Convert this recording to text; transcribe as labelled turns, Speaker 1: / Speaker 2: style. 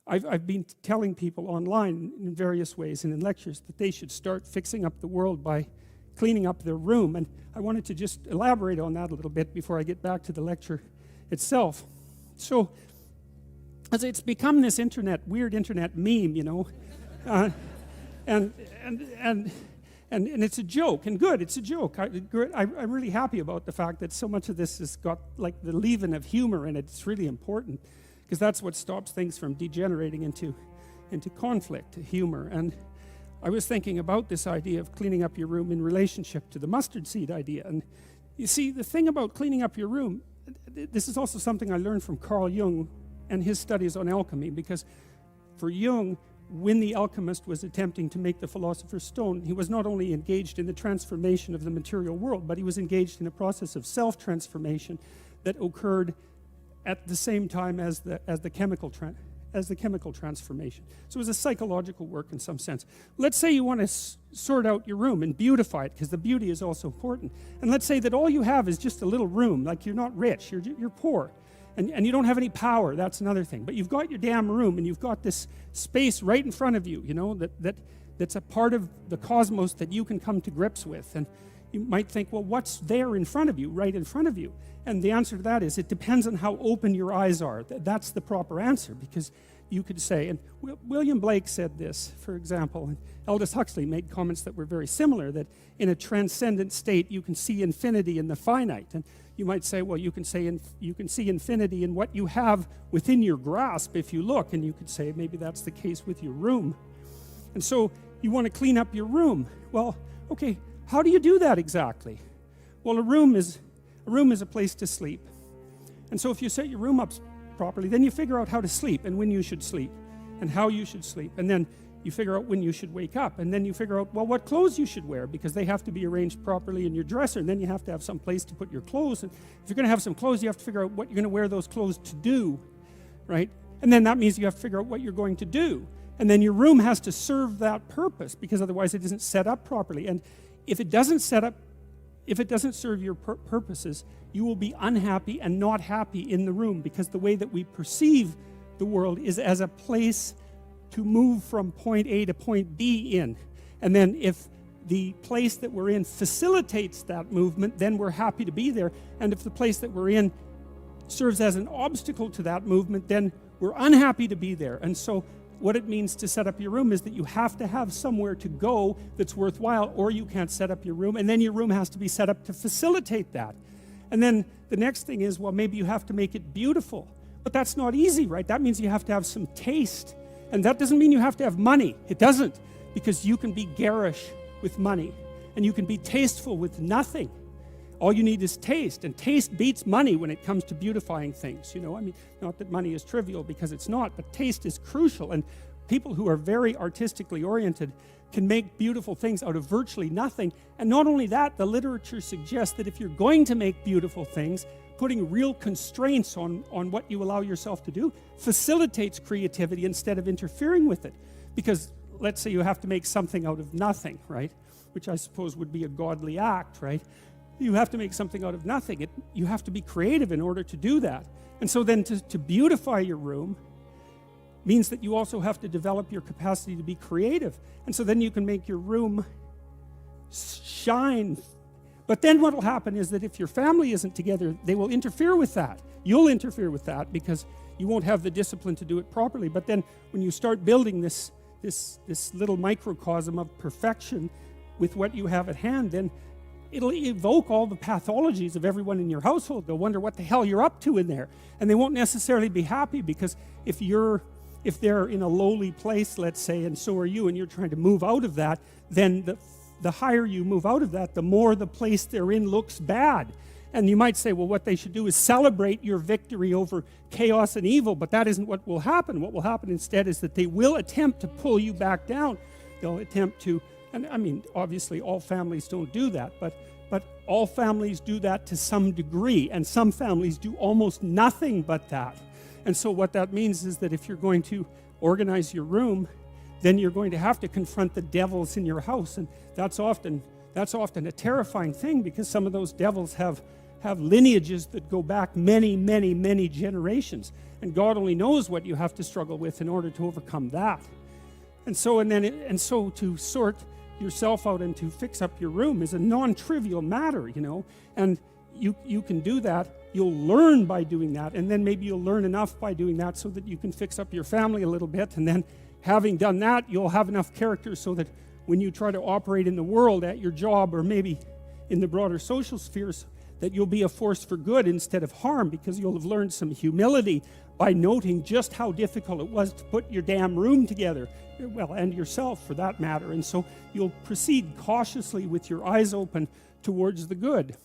Speaker 1: I've been telling people online in various ways and in lectures that they should start fixing up the world by cleaning up their room. And I wanted to just elaborate on that a little bit before I get back to the lecture itself. So, as it's become this weird internet meme, you know, and it's a joke, and good, it's a joke. I'm really happy about the fact that so much of this has got like the leaven of humor in it. It's really important, because that's what stops things from degenerating into conflict, humor. And I was thinking about this idea of cleaning up your room in relationship to the mustard seed idea. And you see, the thing about cleaning up your room, this is also something I learned from Carl Jung and his studies on alchemy, because for Jung, when the alchemist was attempting to make the philosopher's stone, he was not only engaged in the transformation of the material world, but he was engaged in a process of self-transformation that occurred at the same time as the chemical transformation. So it was a psychological work in some sense. Let's say you want to sort out your room and beautify it, because the beauty is also important. And let's say that all you have is just a little room, like you're not rich, you're poor. And you don't have any power, that's another thing. But you've got your damn room, and you've got this space right in front of you, you know, that's a part of the cosmos that you can come to grips with. And you might think, well, what's there in front of you, right in front of you? And the answer to that is, it depends on how open your eyes are. That's the proper answer, because you could say, and William Blake said this, for example, and Aldous Huxley made comments that were very similar, that in a transcendent state you can see infinity in the finite. And you might say, well, you can see infinity in what you have within your grasp if you look, and you could say maybe that's the case with your room. And so you want to clean up your room. Well, okay, how do you do that exactly? Well, a room is a place to sleep. And so if you set your room up properly, then you figure out how to sleep and when you should sleep and how you should sleep. And then you figure out when you should wake up. And then you figure out, well, what clothes you should wear, because they have to be arranged properly in your dresser. And then you have to have some place to put your clothes. And if you're going to have some clothes, you have to figure out what you're going to wear those clothes to do, right? And then that means you have to figure out what you're going to do. And then your room has to serve that purpose, because otherwise it isn't set up properly. And if it doesn't serve your purposes, you will be unhappy and not happy in the room, because the way that we perceive the world is as a place to move from point A to point B in. And then if the place that we're in facilitates that movement, then we're happy to be there. And if the place that we're in serves as an obstacle to that movement, then we're unhappy to be there. And so what it means to set up your room is that you have to have somewhere to go that's worthwhile, or you can't set up your room, and then your room has to be set up to facilitate that. And then the next thing is, well, maybe you have to make it beautiful. But that's not easy, right? That means you have to have some taste. And that doesn't mean you have to have money. It doesn't, because you can be garish with money, and you can be tasteful with nothing. All you need is taste, and taste beats money when it comes to beautifying things. You know, I mean, not that money is trivial, because it's not, but taste is crucial. And people who are very artistically oriented can make beautiful things out of virtually nothing. And not only that, the literature suggests that if you're going to make beautiful things, putting real constraints on what you allow yourself to do facilitates creativity instead of interfering with it. Because let's say you have to make something out of nothing, right? Which I suppose would be a godly act, right? You have to make something out of nothing. You have to be creative in order to do that. And so then to beautify your room means that you also have to develop your capacity to be creative. And so then you can make your room shine. But then what will happen is that if your family isn't together, they will interfere with that. You'll interfere with that, because you won't have the discipline to do it properly. But then when you start building this little microcosm of perfection with what you have at hand, then it'll evoke all the pathologies of everyone in your household. They'll wonder what the hell you're up to in there. And they won't necessarily be happy, because if they're in a lowly place, let's say, and so are you, and you're trying to move out of that, then the higher you move out of that, the more the place they're in looks bad. And you might say, well, what they should do is celebrate your victory over chaos and evil, but that isn't what will happen. What will happen instead is that they will attempt to pull you back down. They'll attempt to, and I mean, obviously all families don't do that, but all families do that to some degree, and some families do almost nothing but that. And so what that means is that if you're going to organize your room, then you're going to have to confront the devils in your house. And that's often a terrifying thing, because some of those devils have have lineages that go back many, many, many generations. And God only knows what you have to struggle with in order to overcome that. And so to sort yourself out and to fix up your room is a non-trivial matter, you know. And you can do that. You'll learn by doing that, and then maybe you'll learn enough by doing that so that you can fix up your family a little bit, and then having done that, you'll have enough character so that when you try to operate in the world at your job or maybe in the broader social spheres, that you'll be a force for good instead of harm, because you'll have learned some humility by noting just how difficult it was to put your damn room together, well, and yourself for that matter. And so you'll proceed cautiously with your eyes open towards the good.